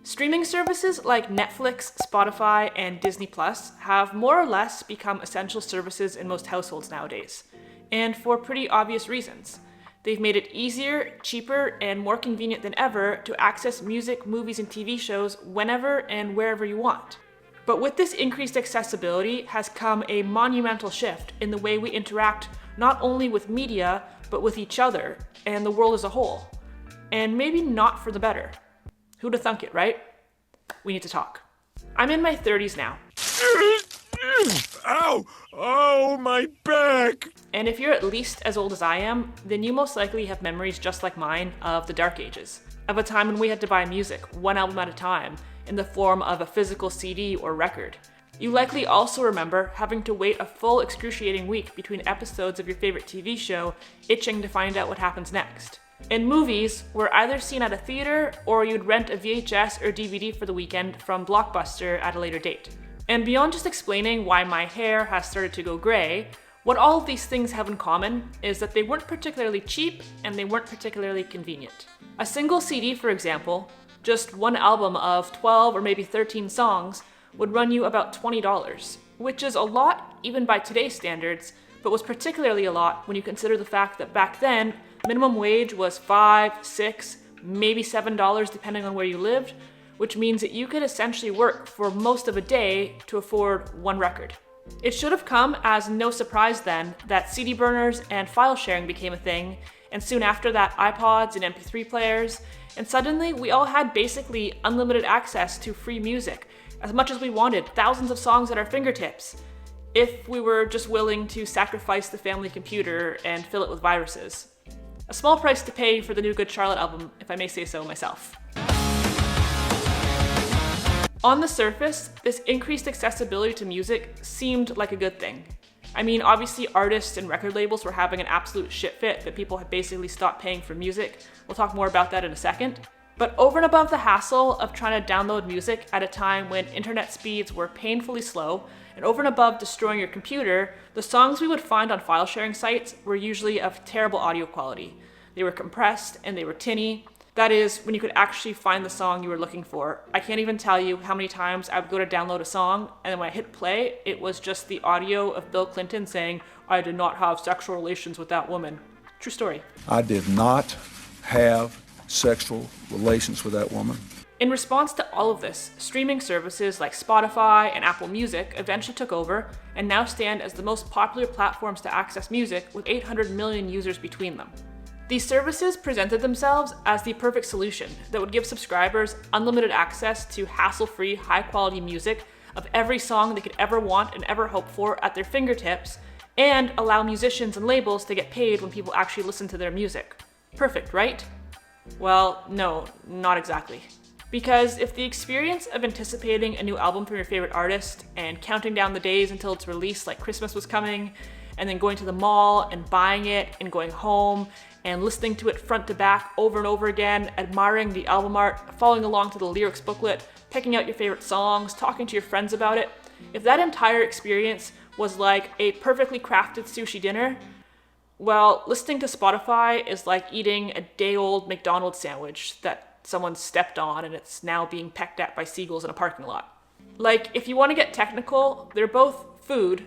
Streaming services like Netflix, Spotify, and Disney Plus have more or less become essential services in most households nowadays, and for pretty obvious reasons. They've made it easier, cheaper, and more convenient than ever to access music, movies, and TV shows whenever and wherever you want. But with this increased accessibility has come a monumental shift in the way we interact not only with media, but with each other and the world as a whole. And maybe not for the better. Who'd have thunk it, right? We need to talk. I'm in my 30s now. Ow! Oh, my back! And if you're at least as old as I am, then you most likely have memories just like mine of the dark ages, of a time when we had to buy music one album at a time in the form of a physical CD or record. You likely also remember having to wait a full excruciating week between episodes of your favorite TV show, itching to find out what happens next. And movies were either seen at a theater or you'd rent a VHS or DVD for the weekend from Blockbuster at a later date. And beyond just explaining why my hair has started to go gray, what all of these things have in common is that they weren't particularly cheap and they weren't particularly convenient. A single CD, for example, just one album of 12 or maybe 13 songs, would run you about $20, which is a lot even by today's standards, but was particularly a lot when you consider the fact that back then, minimum wage was $5, $6, maybe $7 depending on where you lived, which means that you could essentially work for most of a day to afford one record. It should have come as no surprise then that CD burners and file sharing became a thing, and soon after that iPods and MP3 players, and suddenly we all had basically unlimited access to free music, as much as we wanted, thousands of songs at our fingertips, if we were just willing to sacrifice the family computer and fill it with viruses. A small price to pay for the new Good Charlotte album, if I may say so myself. On the surface, this increased accessibility to music seemed like a good thing. I mean, obviously artists and record labels were having an absolute shit fit that people had basically stopped paying for music. We'll talk more about that in a second. But over and above the hassle of trying to download music at a time when internet speeds were painfully slow, and over and above destroying your computer, the songs we would find on file sharing sites were usually of terrible audio quality. They were compressed and they were tinny. That is, when you could actually find the song you were looking for. I can't even tell you how many times I would go to download a song, and then when I hit play, it was just the audio of Bill Clinton saying, "I did not have sexual relations with that woman." True story. I did not have sexual relations with that woman. In response to all of this, streaming services like Spotify and Apple Music eventually took over and now stand as the most popular platforms to access music with 800 million users between them. These services presented themselves as the perfect solution that would give subscribers unlimited access to hassle-free, high-quality music of every song they could ever want and ever hope for at their fingertips, and allow musicians and labels to get paid when people actually listen to their music. Perfect, right? Well, no, not exactly. Because if the experience of anticipating a new album from your favorite artist and counting down the days until its release like Christmas was coming, and then going to the mall and buying it and going home and listening to it front to back over and over again, admiring the album art, following along to the lyrics booklet, picking out your favorite songs, talking to your friends about it, if that entire experience was like a perfectly crafted sushi dinner, well, listening to Spotify is like eating a day-old McDonald's sandwich that someone stepped on and it's now being pecked at by seagulls in a parking lot. Like, if you want to get technical, they're both food,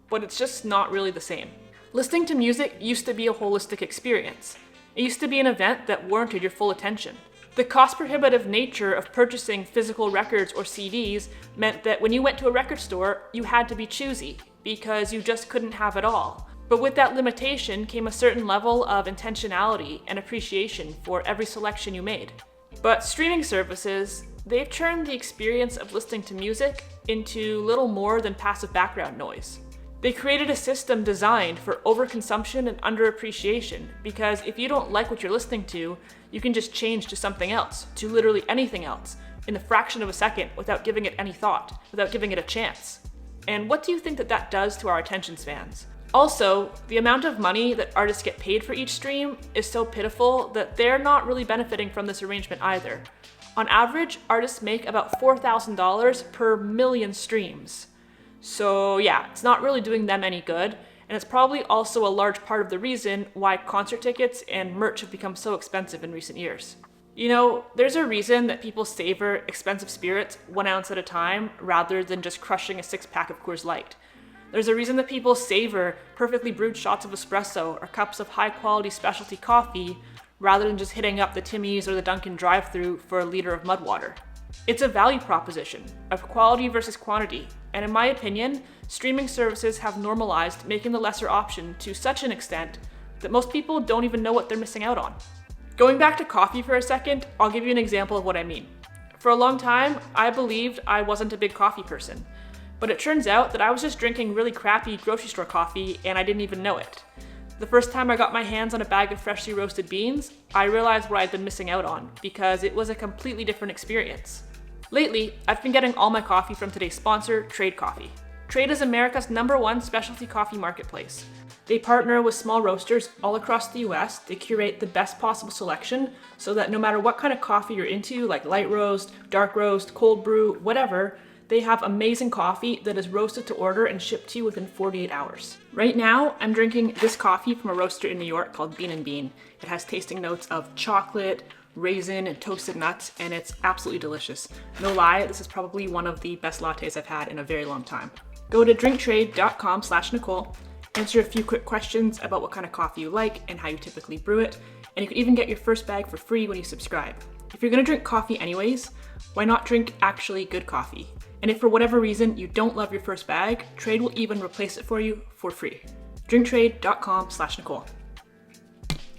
but it's just not really the same. Listening to music used to be a holistic experience. It used to be an event that warranted your full attention. The cost-prohibitive nature of purchasing physical records or CDs meant that when you went to a record store, you had to be choosy, because you just couldn't have it all. But with that limitation came a certain level of intentionality and appreciation for every selection you made. But streaming services, they've turned the experience of listening to music into little more than passive background noise. They created a system designed for overconsumption and underappreciation, because if you don't like what you're listening to, you can just change to something else, to literally anything else, in the fraction of a second without giving it any thought, without giving it a chance. And what do you think that does to our attention spans? Also, the amount of money that artists get paid for each stream is so pitiful that they're not really benefiting from this arrangement either. On average, artists make about $4,000 per million streams. So yeah, it's not really doing them any good, and it's probably also a large part of the reason why concert tickets and merch have become so expensive in recent years. You know, there's a reason that people savor expensive spirits 1 ounce at a time rather than just crushing a 6-pack of Coors Light. There's a reason that people savor perfectly brewed shots of espresso or cups of high-quality specialty coffee rather than just hitting up the Timmy's or the Dunkin' drive-thru for a liter of mud water. It's a value proposition of quality versus quantity, and in my opinion, streaming services have normalized making the lesser option to such an extent that most people don't even know what they're missing out on. Going back to coffee for a second, I'll give you an example of what I mean. For a long time, I believed I wasn't a big coffee person, but it turns out that I was just drinking really crappy grocery store coffee and I didn't even know it. The first time I got my hands on a bag of freshly roasted beans, I realized what I'd been missing out on because it was a completely different experience. Lately, I've been getting all my coffee from today's sponsor, Trade Coffee. Trade is America's #1 specialty coffee marketplace. They partner with small roasters all across the US to curate the best possible selection so that no matter what kind of coffee you're into, like light roast, dark roast, cold brew, whatever, they have amazing coffee that is roasted to order and shipped to you within 48 hours. Right now, I'm drinking this coffee from a roaster in New York called Bean & Bean. It has tasting notes of chocolate, raisin, and toasted nuts, and it's absolutely delicious. No lie, this is probably one of the best lattes I've had in a very long time. Go to drinktrade.com/Nicole, answer a few quick questions about what kind of coffee you like and how you typically brew it, and you can even get your first bag for free when you subscribe. If you're gonna drink coffee anyways, why not drink actually good coffee? And if for whatever reason you don't love your first bag, Trade will even replace it for you for free. drinktrade.com/Nicole.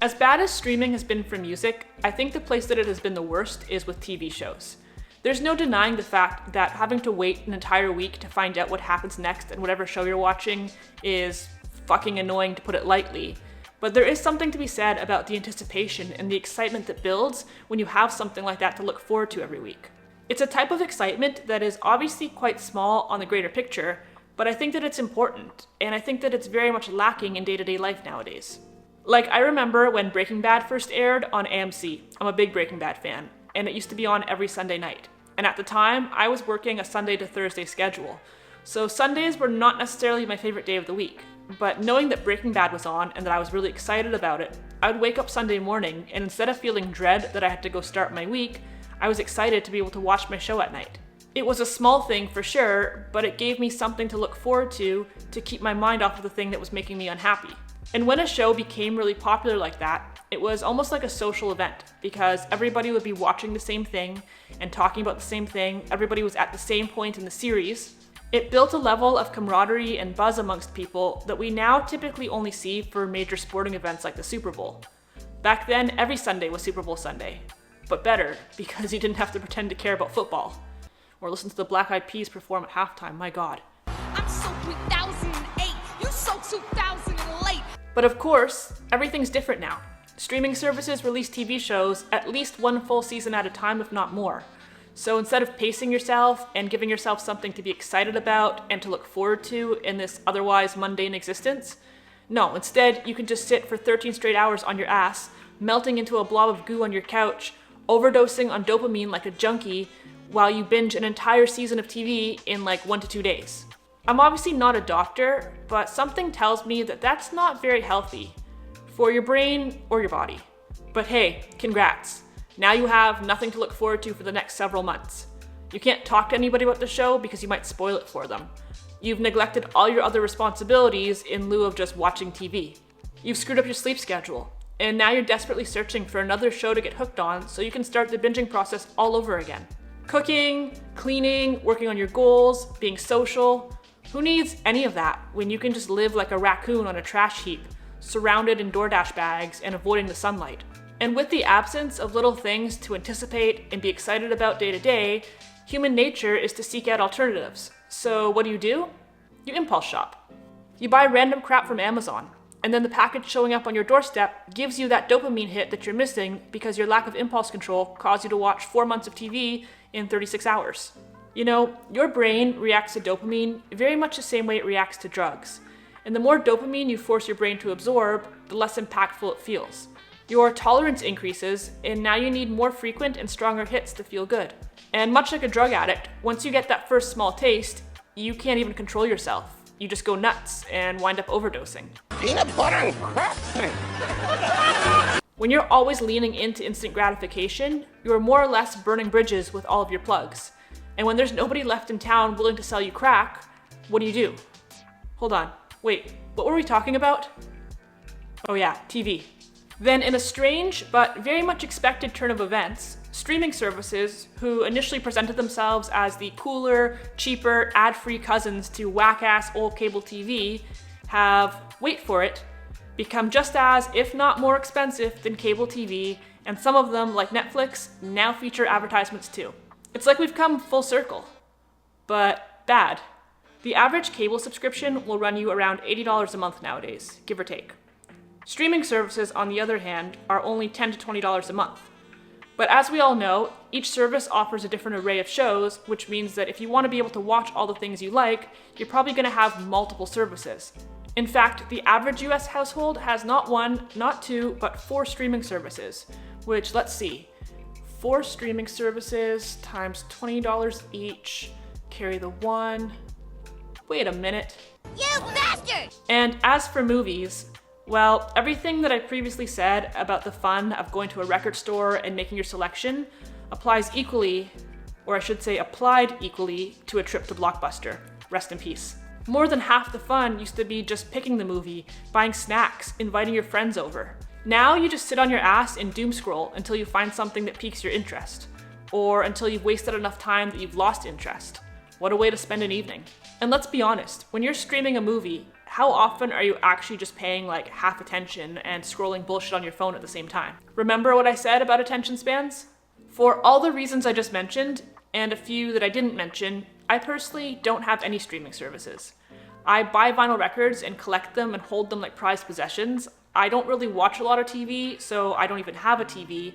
As bad as streaming has been for music, I think the place that it has been the worst is with TV shows. There's no denying the fact that having to wait an entire week to find out what happens next in whatever show you're watching is fucking annoying, to put it lightly. But there is something to be said about the anticipation and the excitement that builds when you have something like that to look forward to every week. It's a type of excitement that is obviously quite small on the greater picture, but I think that it's important, and I think that it's very much lacking in day-to-day life nowadays. Like, I remember when Breaking Bad first aired on AMC. I'm a big Breaking Bad fan, and it used to be on every Sunday night. And at the time, I was working a Sunday to Thursday schedule, so Sundays were not necessarily my favorite day of the week. But knowing that Breaking Bad was on and that I was really excited about it, I would wake up Sunday morning, and instead of feeling dread that I had to go start my week, I was excited to be able to watch my show at night. It was a small thing for sure, but it gave me something to look forward to keep my mind off of the thing that was making me unhappy. And when a show became really popular like that, it was almost like a social event because everybody would be watching the same thing and talking about the same thing. Everybody was at the same point in the series. It built a level of camaraderie and buzz amongst people that we now typically only see for major sporting events like the Super Bowl. Back then, every Sunday was Super Bowl Sunday, but better because you didn't have to pretend to care about football or listen to the Black Eyed Peas perform at halftime. My God. I'm so 3008, you so 2008. But of course, everything's different now. Streaming services release TV shows at least one full season at a time, if not more. So instead of pacing yourself and giving yourself something to be excited about and to look forward to in this otherwise mundane existence, no, instead you can just sit for 13 straight hours on your ass, melting into a blob of goo on your couch, overdosing on dopamine like a junkie while you binge an entire season of TV in like 1 to 2 days. I'm obviously not a doctor, but something tells me that that's not very healthy for your brain or your body. But hey, congrats. Now you have nothing to look forward to for the next several months. You can't talk to anybody about the show because you might spoil it for them. You've neglected all your other responsibilities in lieu of just watching TV. You've screwed up your sleep schedule, and now you're desperately searching for another show to get hooked on so you can start the binging process all over again. Cooking, cleaning, working on your goals, being social. Who needs any of that when you can just live like a raccoon on a trash heap, surrounded in DoorDash bags and avoiding the sunlight? And with the absence of little things to anticipate and be excited about day to day, human nature is to seek out alternatives. So what do? You impulse shop. You buy random crap from Amazon, and then the package showing up on your doorstep gives you that dopamine hit that you're missing because your lack of impulse control caused you to watch 4 months of TV in 36 hours. You know, your brain reacts to dopamine very much the same way it reacts to drugs. And the more dopamine you force your brain to absorb, the less impactful it feels. Your tolerance increases, and now you need more frequent and stronger hits to feel good. And much like a drug addict, once you get that first small taste, you can't even control yourself. You just go nuts and wind up overdosing. Peanut butter and crap. When you're always leaning into instant gratification, you're more or less burning bridges with all of your plugs. And when there's nobody left in town willing to sell you crack, what do? Hold on, wait, what were we talking about? Oh yeah, TV. Then in a strange but very much expected turn of events, streaming services, who initially presented themselves as the cooler, cheaper, ad-free cousins to whack-ass old cable TV, have, wait for it, become just as, if not more expensive than cable TV, and some of them, like Netflix, now feature advertisements too. It's like we've come full circle. But bad. The average cable subscription will run you around $80 a month nowadays, give or take. Streaming services, on the other hand, are only $10 to $20 a month. But as we all know, each service offers a different array of shows, which means that if you want to be able to watch all the things you like, you're probably going to have multiple services. In fact, the average US household has not one, not two, but 4 streaming services, which, let's see, 4 streaming services times $20 each, carry the 1. Wait a minute. You bastard! And as for movies, well, everything that I previously said about the fun of going to a record store and making your selection applies equally, or I should say applied equally, to a trip to Blockbuster. Rest in peace. More than half the fun used to be just picking the movie, buying snacks, inviting your friends over. Now you just sit on your ass and doom scroll until you find something that piques your interest, or until you've wasted enough time that you've lost interest. What a way to spend an evening. And let's be honest, when you're streaming a movie, how often are you actually just paying like half attention and scrolling bullshit on your phone at the same time? Remember what I said about attention spans? For all the reasons I just mentioned, and a few that I didn't mention, I personally don't have any streaming services. I buy vinyl records and collect them and hold them like prized possessions. I don't really watch a lot of TV, so I don't even have a TV.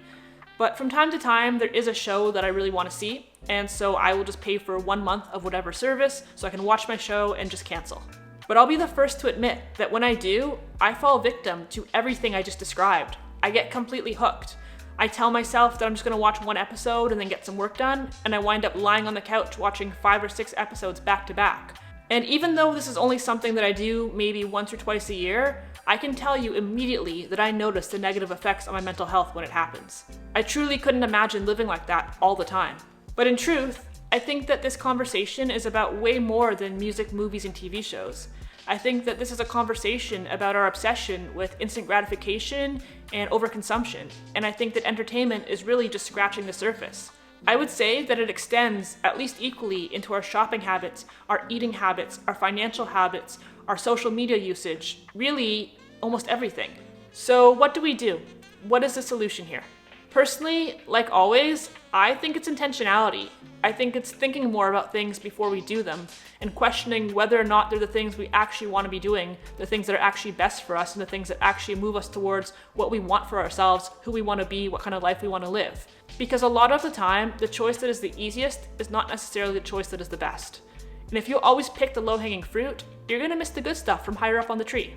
But from time to time, there is a show that I really want to see, and so I will just pay for 1 month of whatever service so I can watch my show and just cancel. But I'll be the first to admit that when I do, I fall victim to everything I just described. I get completely hooked. I tell myself that I'm just going to watch 1 episode and then get some work done, and I wind up lying on the couch watching 5 or 6 episodes back to back. And even though this is only something that I do maybe once or twice a year, I can tell you immediately that I notice the negative effects on my mental health when it happens. I truly couldn't imagine living like that all the time. But in truth, I think that this conversation is about way more than music, movies, and TV shows. I think that this is a conversation about our obsession with instant gratification and overconsumption, and I think that entertainment is really just scratching the surface. I would say that it extends at least equally into our shopping habits, our eating habits, our financial habits, our social media usage, really almost everything. So what do? What is the solution here? Personally, like always, I think it's intentionality. I think it's thinking more about things before we do them and questioning whether or not they're the things we actually want to be doing, the things that are actually best for us and the things that actually move us towards what we want for ourselves, who we want to be, what kind of life we want to live. Because a lot of the time, the choice that is the easiest is not necessarily the choice that is the best. And if you always pick the low-hanging fruit, you're going to miss the good stuff from higher up on the tree.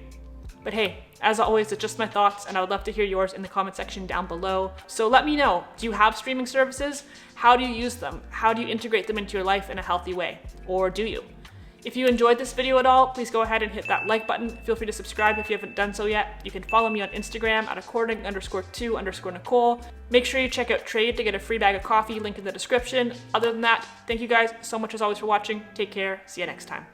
But hey, as always, it's just my thoughts, and I would love to hear yours in the comment section down below. So let me know, do you have streaming services? How do you use them? How do you integrate them into your life in a healthy way? Or do you? If you enjoyed this video at all, please go ahead and hit that like button. Feel free to subscribe if you haven't done so yet. You can follow me on Instagram at according_to_Nicole. Make sure you check out Trade to get a free bag of coffee, link in the description. Other than that, thank you guys so much as always for watching. Take care, see you next time.